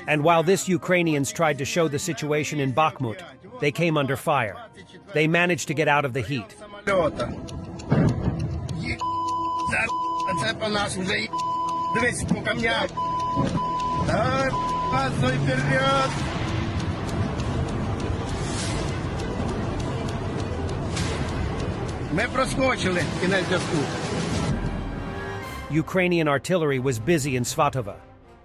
And while this Ukrainians tried to show the situation in Bakhmut, they came under fire. They managed to get out of the heat. Ukrainian artillery was busy in Svatove.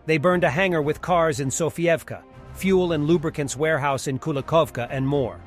They burned a hangar with cars in Sofievka, fuel and lubricants warehouse in Kulikovka, and more.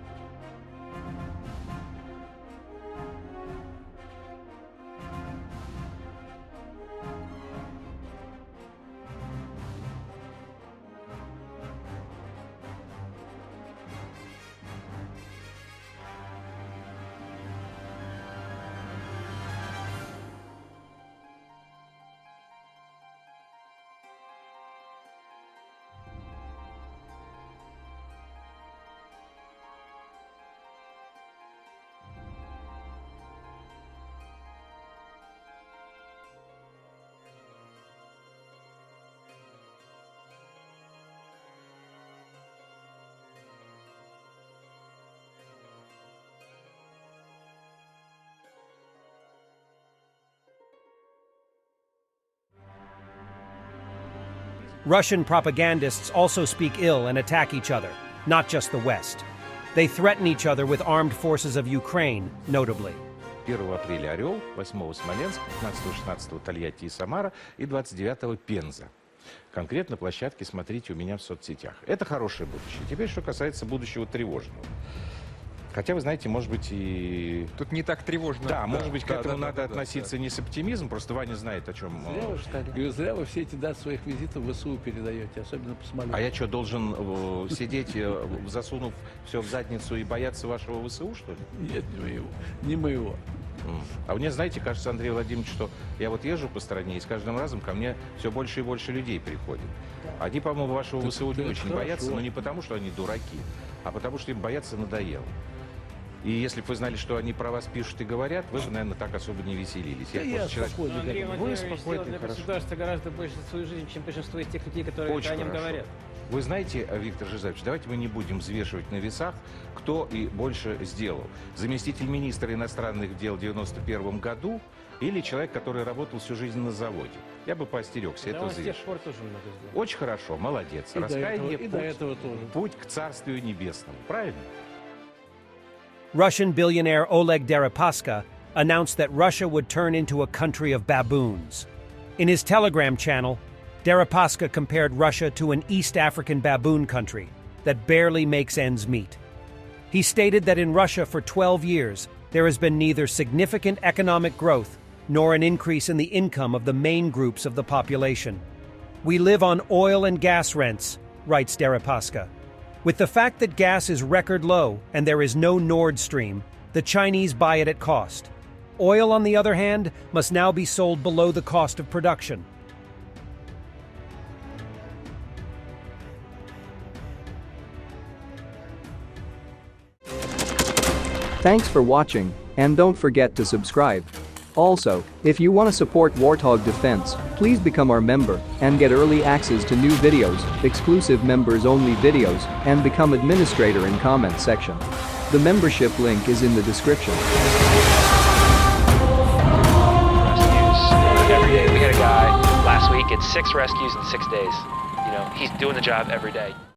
Russian propagandists also speak ill and attack each other, not just the West. They threaten each other with armed forces of Ukraine, notably. 1 апреля Орел, 8 Смоленск, 15-16 Тольятти и Самара и 29 Пенза. Конкретно площадки смотрите у меня в соцсетях. Это хорошее будущее. Теперь, что касается будущего тревожного. Хотя, вы знаете, может быть, и... Тут не так тревожно. Да, может быть, к этому надо относиться не с оптимизмом, просто Ваня знает, о чем... Зря вы все эти даты своих визитов в ВСУ передаете, особенно по Смоленску. А я что, должен сидеть, засунув все в задницу и бояться вашего ВСУ, что ли? Нет, не моего. А мне, знаете, кажется, Андрей Владимирович, что я вот езжу по стране, и с каждым разом ко мне все больше и больше людей приходит. Они, по-моему, вашего ВСУ не очень боятся, но не потому, что они дураки, а потому, что им бояться надоело. И если бы вы знали, что они про вас пишут и говорят, вы бы, наверное, так особо не веселились. Я спокойно. Андрей Вы Владимирович спокойны, сделал для хорошо. государства гораздо больше за свою жизнь, чем большинство из тех людей, которые Очень о нем хорошо. говорят. Вы знаете, Виктор Жизаевич, давайте мы не будем взвешивать на весах, кто и больше сделал. Заместитель министра иностранных дел в 91 году или человек, который работал всю жизнь на заводе. Я бы поостерегся Да, это он с тех взвешивать. пор тоже много сделал. Очень хорошо, молодец. И до Раскаяние, этого, и до этого тоже. путь к Царствию Небесному. Правильно? Russian billionaire Oleg Deripaska announced that Russia would turn into a country of baboons. In his Telegram channel, Deripaska compared Russia to an East African baboon country that barely makes ends meet. He stated that in Russia for 12 years, there has been neither significant economic growth nor an increase in the income of the main groups of the population. We live on oil and gas rents, writes Deripaska. With the fact that gas is record low and there is no Nord Stream, the Chinese buy it at cost. Oil, on the other hand, must now be sold below the cost of production. Thanks for watching, and don't forget to subscribe. Also, if you want to support Warthog Defense, please become our member and get early access to new videos, exclusive members-only videos, and become administrator in comment section. The membership link is in the description. Every day. We had a guy last week, it's 6 rescues in 6 days. You know, he's doing the job every day.